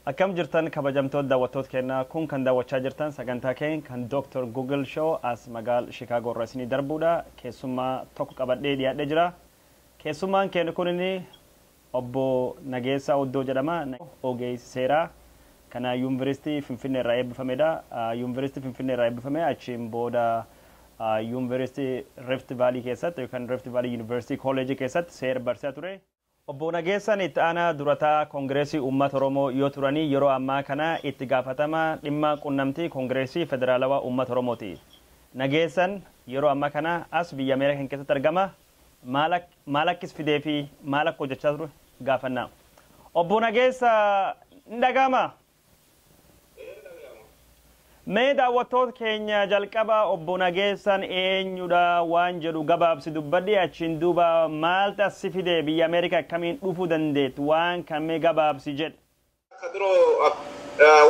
Akkam jirtan kabajamtoota daawwattoota keenyaa kun kan daawwachaa jirtan sagantaa keenya kan Dr. Google Show as magaal Chicago irraa isinii darbuudha. Keessummaa tokko qabadhee dhiyaadhee jira. Keessummaan keenya kun obbo Nageessaa Oddoo jedhama. Ogeessi seeraa kana Yuunivarsiitii Finfinnee irraa eebbifamedha. Yuunivarsiitii Finfinnee irraa eebbifame achiin booda Yuunivarsiitii Rift Valley keessatti yookaan Rift Valley University College keessatti seera barsiisaa ture. Obbo Nageessaan itti aanaa durataa Koongireesii Uummata Oromoo yoo turanii yeroo ammaa kana itti gaafatama dhimma quunnamtii Koongireesii Federaalawaa Uummata Oromooti. Nageessaan yeroo ammaa kana as biyya Ameerikaa keessatti argama. Maal akkis fidee fi maal akka hojjechaa ture gaafannaa. Obbo Nageessaa ndagama. Mee daawwattoota keenya jalqaba obbo Nageessaan eenyudha waan jedhu gabaabsi dubbadhee achiin duuba maaltu as fide biyya Ameerikaa akkamiin dhufuu dandeetti waan kamee gabaabsi jedhe. Kaduroo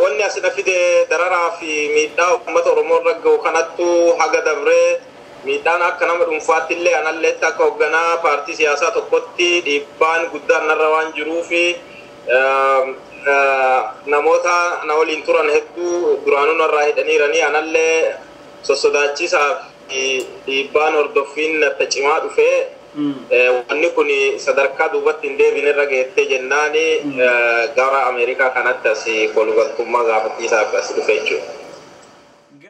wanni as fide dararaa fi miidhaa uummata Oromoo irra gahu kanattu haga dabree miidhaan akka nama dhuunfaatti illee anallee akka hoogganaa paartii siyaasaa tokkotti dhiibbaan guddaan narra waan jiruufi namoota na waliin turan hedduu duraanuu narraa hidhaniiranii anallee sossodaachisaa fi dhiibbaan hordoffiin natti cimaa dhufee wanni kun sadarkaa duubatti hin deebine irra geettee jennaani gara Ameerikaa kanatti as kolugaltummaa gaafachiisaaf as dhufe jechuudha.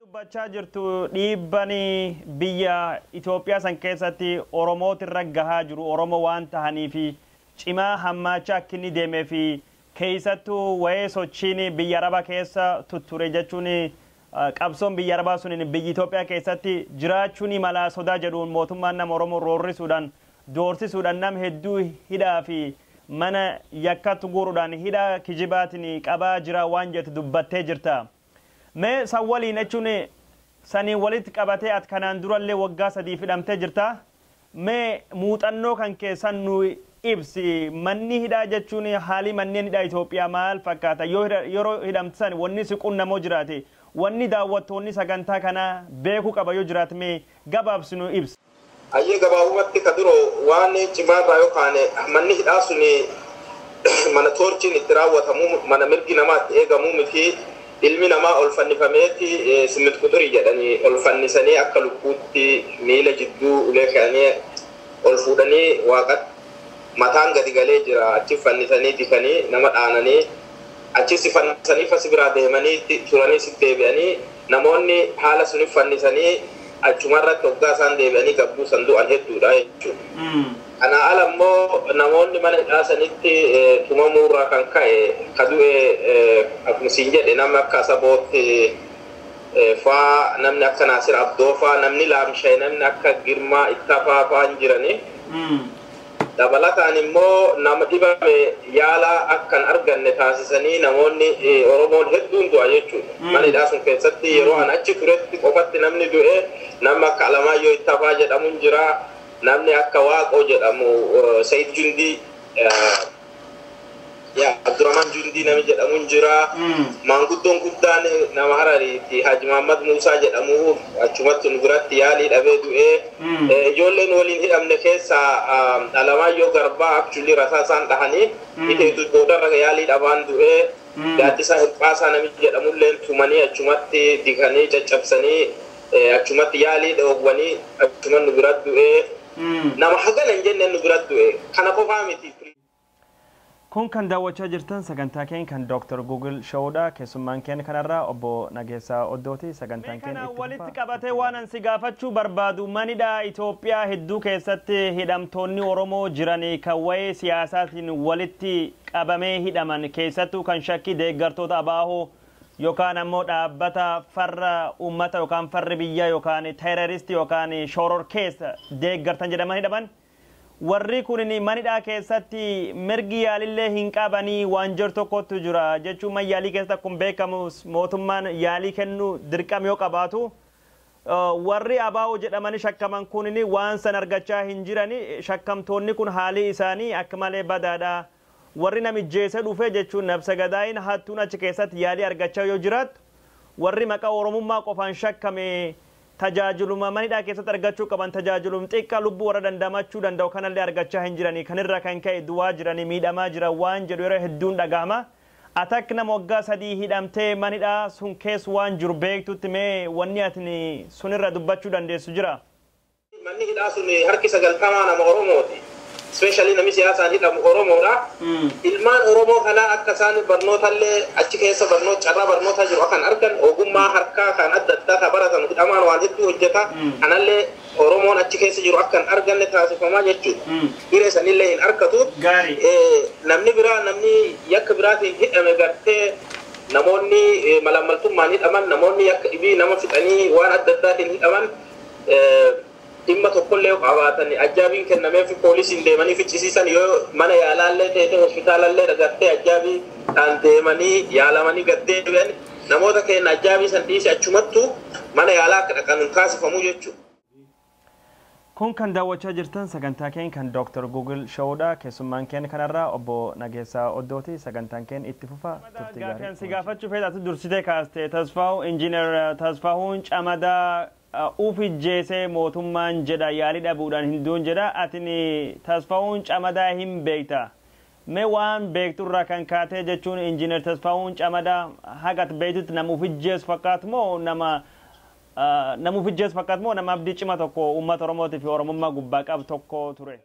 Dubbachaa jirtu dhiibban biyya Itoophiyaa san keessatti Oromoota irra gahaa jiru Oromoo waan tahanii fi cimaa hammaachaa akka inni deemee fi keessattuu waa'ee sochiin biyya Arabaa keessa tutture jechuun qabsoon biyya Arabaa sun biyya Itoophiyaa keessatti jiraachuun mala sodaa jedhuun mootummaan nama Oromoo roorrisuudhaan doorsisuudhaan nama hedduu hidhaa fi mana yakkatti guuruudhaan hidhaa kijibaatiin qabaa jira waan jettu dubbattee jirta. Mee san waliin jechuun sanii walitti qabatee at kanaan durallee waggaa 3 hidhamtee jirta. Mee muuxannoo kan keessan nu ibsi manni hidhaa jechuun haalli manneen hidhaa Itoophiyaa maal fakkaata yeroo hidhamtan wanni si qunnamoo jiraate wanni daawwattoonni sagantaa kana beekuu qaba yoo jiraate mee gabaabsi nu ibsi. Ayyee gabaabumatti kaduroo waan cimaarraa yookaan manni hidhaa sun mana toorchiin itti raawwatamu mana mirgi namaatti eegamuu miti ilmi namaa ol fannifameeti simit quxurii jedhanii ol fannisanii akka lukkuutti miila jidduu ulee ka'anii ol fuudhanii waaqatti mataan gadi galee jira achi fannisanii dikanii nama dhaananii achi si fannisanii fasi biraa deemanii turanii si deebi'anii namoonni haala suni fannisanii achumarratti hoggaa isaan deebi'anii gabbuu sanduuqan hedduudha jechuudha. Kana ala immoo namoonni mana hidhaasanitti tumamuurraa kan ka'e kadu'e akkuma siin jedhe namni akka Asabootti faa namni akka Naasir Abdoo faa namni Laamshee namni akka Girmaa Ittafaa faa hin jiranii. Dabalataan immoo nama dhibame yaala akkan arganne taasisanii namoonni Oromoon hedduun du'a jechuudha. Mana hidhaa sun keessatti yeroo an achi turetti qofatti namni du'e namni akka Alamaayyoo Ittafaa jedhamu jira namni akka Waaqoo jedhamu Sayid Jundii Abdurrahman Jundii nami jedhamu jira maanguddoon guddaan nama Harariiti Haji Muhammad Muusaa jedhamu achumatti nu biratti yaalii dhabee du'ee ijoolleen waliin hidhamne keessa Alamaayyoo Garbaa actually rasaasaan dhahanii hidheetu boodarra yaalii dhabaan du'ee Gaaddisaa Hirphaasaa nami jedhamulleen tumanii achumatti dikanii caccabsanii achumatti yaalii dhoowwanii achumatti nu biratti du'ee nama hagana hin jenne nu biratti du'e kana qofaa miti. Kun kan daawwachaa jirtan sagantaa keenya kan Dr. Google Showdha. Keessummaan keenya kanarraa obbo Nageessaa Oddooti. Sagantaan keenya itti walitti qabatee waan ansi gaafachuu barbaadu manidha Itoophiyaa hedduu keessatti hidhamtoonni Oromoo jiranii kan waa'ee siyaasaatiin walitti qabamee hidhaman keessattuu kan shakkii deeggartoota abaahoo yookaan ammoo dhaabbata farra uummata yookaan farri biyyaa yookaan teeroristi yookaan shororkeessa deeggartan jedhaman hidhaman. Warri kunin manidhaa keessatti mirgi yaalillee hin qabanii waan jiru tokkotu jira jechuun man yaalii keessatti kun beekamu mootummaan yaalii kennu dirqama yoo qabaatu warri abaa'oo jedhamanii shakkaman kunin waan san argachaa hin jirani shakkamtoonni kun haalii isaanii akka malee badaadha. Warri namijjeessa dhufe jechuun nabsa gadaayin hattuun achi keessatti yaalii argachaa yoo jiraatu warri maqaa Oromummaa qofaan shakkame tajaajiluma manidhaa keessatti argachuu qaban tajaajilum xiqqaa lubbuu warra dandamachuu danda'u kanallee argachaa hin jiranii kanirra kan ka'e du'aa jiranii miidhamaa jira waan jedhu yeroo hedduun dhagahama atak nama waggaa sadii hidhamtee manidha sun kees waan jiru beektutti mee wanni atini sunirra dubbachuu dandeessu jira? Manni hidhaa sun harki 90 nama Oromooti. Especially nami siyaasaan hidhamu Oromoodha. Ilmaan Oromoo kanaa akka isaan barnootaallee achi keessa carraa barnootaa jiru akkan argan ogummaa harkaa kan adda addaa kan baratan hidhamaan waan hedduu hojjeta. Kanallee Oromoon achi keessa jiru akkan arganne taasifamaa jechuudha. Hiree sanillee hin argatu. Namni biraa namni yakka biraatiin hidhame gartee namoonni malaammaltummaan hidhaman namoonni yakka dhibii nama fixanii waan adda addaatiin hidhaman dhimma tokkollee qabaatanii ajaabiin kennameef poolisiin deemanii ficcisiisan yoo mana yaalaallee ta'e hospitaalallee dhagartee ajaabii dhaan deemanii yaalamanii gaddeebi'an namoota keenya ajaabii san dhiise achumattu mana yaalaa akka dhaqan taasifamuu jechuudha. Kun kan daawwachaa jirtan sagantaa keenya kan Dr. Google Showdha. Keessummaan keenya kanarraa obbo Nageessaa Oddooti. Sagantaan keenya itti fufa turtii gaarii. Gaaffiin gaafachuu feetaatu dursitee kaastee Tasfaa'uu Injiinar Tasfaa'uun Camadaa ufijjeesee mootummaan jedha yaalii dhabuudhaan hinduun jedha atini Tasfaa'uun Camadaa hin beekta. Mee waan beekturraa kan kaatee jechuun Injiinar Tasfaa'uun Camadaa hagat beektutti nama ufijjees fakkaatu moo nama ufijjees fakkaatu moo nama abdii cima tokko uummata Oromootii fi Oromummaa gubbaa qabu tokko ture?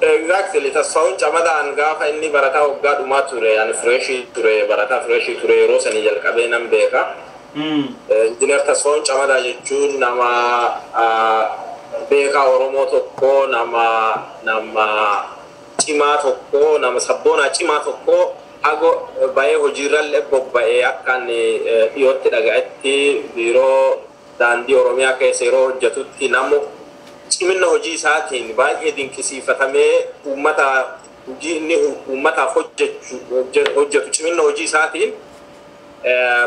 Exactly. Tasfaa'uun Camadaan gaafa inni barataa waggaa dhumaa ture yani freshii ture barataa freshii ture yeroo sanii jalqabee nan beeka. Injiinar Tasfaa'uun Camadaa jechuun nama beekaa Oromoo tokko nama cimaa tokko nama sabboonaa cimaa tokko hago baay'ee hojiirrallee bobba'ee akkaan dhiyootti dhaga'etti biiroo daandii Oromiyaa keessa yeroo hojjetutti namu cimina hojii isaatiin baay'ee dinqisiifatamee uummataaf hojjetu cimina hojii isaatiin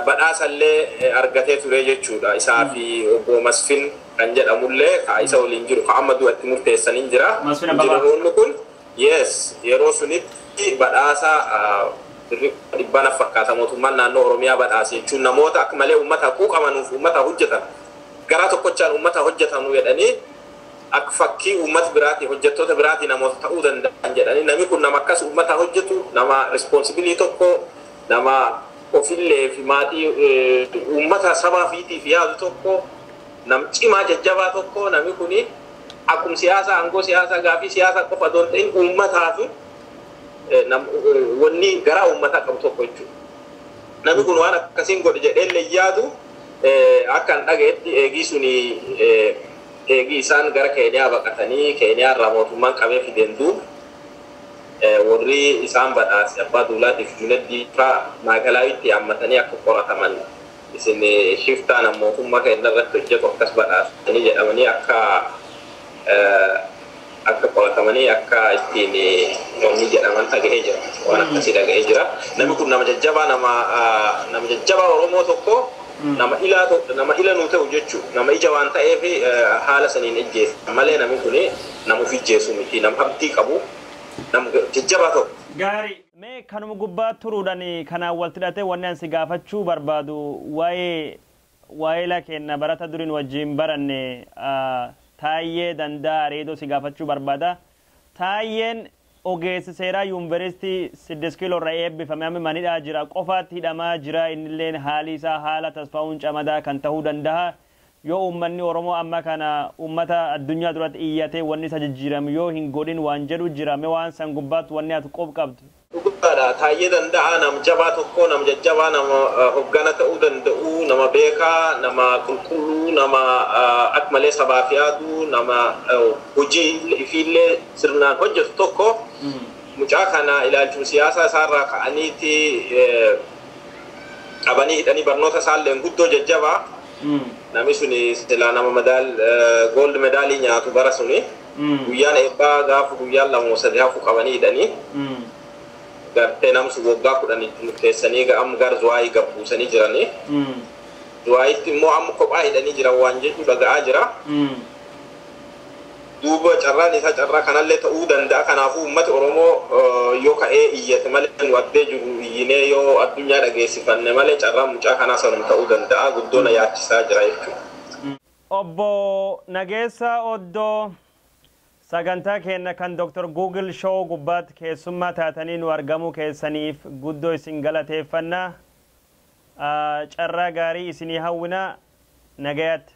badhaasallee argatee ture jechuudha. Isaa fi obbo Masfin kan jedhamullee isa waliin jiru amma du'atti murteessaniin jira. Injiinaroonni kun yeroo sunitti badhaasa dhibbana fakkaata mootummaan naannoo Oromiyaa badhaase jechuun namoota akka malee uummata quuqamanuuf uummata hojjetan garaa tokkochaan uummata hojjetanu jedhanii akka fakkii uummata biraati hojjettoota biraati namoota ta'uu danda'an jedhanii namni kun nama akkas uummata hojjetu nama responsibilii tokko nama ofillee fi maatii uummata sabaa fiitiif yaadu tokko nam cimaa jajjabaa tokko namni kun akkuma siyaasa aangoo siyaasa gaafii siyaasa qofa doon ta'in uummataaf wanni garaa uummataa qabu tokko jechuudha. Namni kun waan akkasiin godhe jedhee yaadu akkan dhagayetti eegii isaan gara Keeniyaa baqatanii Keeniyaa irraa mootummaan qabee fideendu warri isaan badhaase abbaa duulaatiif Junaddii fa'aa maagalaatti hammatanii akka qorataman isin shiftaan mootummaa keenya irratti hojjetu akkas badhaasanii jedhamanii akka qoratamanii akka ittiin wanni jedhaman dhaga'ee jira waan akkasii dhaga'ee jira. Namni kun nama jajjabaa Oromoo tokko nama ila nuu ta'u jechuudha. Nama ija waan ta'eef haala saniin ejjeessa malee namni kun nama ufijjeessu miti nama abdii qabu nama jajjabaa tokko. Gaarii mee kanuma gubbaa turuudhaan kanaan walitti hidhatee wanni ansi gaafachuu barbaadu waa'ee la kenna barata duriin wajjin baranne Taayyee Danda'a reedoo si gaafachuu barbaada. Taayyeen ogeessi seeraa yuunivarsiitii 6 kiiloo irraa eebbifame amma manidhaa jira qofaatti hidhamaa jira innilleen haali isaa haala Tasfaa'uun Camadaa kan ta'uu danda'a. Yoo uummanni Oromoo amma kana uummata addunyaa duratti iyyatee wanni isa jijjiiramu yoo hin godhin waan jedhu jira mee waan san gubbaatti wanni ati qob qabdu. Taayyee Danda'a nama jabaa tokko nama jajjabaa nama hoggana ta'uu danda'u nama beekaa nama qulqulluu nama akka malee sabaaf yaadu nama hojii ifiillee sirnaan hojjetu tokko mucaa kana ilaalchuu siyaasa isaarraa ka'aniiti qabanii hidhanii barnoota isaallee guddoo jajjabaa namni suni silaa nama gold medaalii nyaatu bara suni guyyaan eebbaa gaafa guyyaan 2-3 hafu qabanii hidhanii gartee namsu waggaa 10 murteessanii amma gara Zuwaayii gabbuusanii jiranii. Zuwaayitti immoo amma kophaa hidhanii jiran waan jedhu dhaga'aa jira. Duuba carraan isaa carraa kanallee ta'uu danda'a. Kanaafuu uummata Oromoo yoo ka'ee iyyate malee nu addee jiru iyyinee yoo addunyaa dhageessifanne malee carraan mucaa kanaa sanum ta'uu danda'a. Guddoona yaachisaa jira jechuudha. Obbo Nageessaa Oddoo sagantaa keenya kan Dr. Google Show gubbaatti keessummaa taatanii nu argamuu keessaniif guddoo isin galateeffannaa. Carraa gaarii isinii hawwinaa nagayaatti.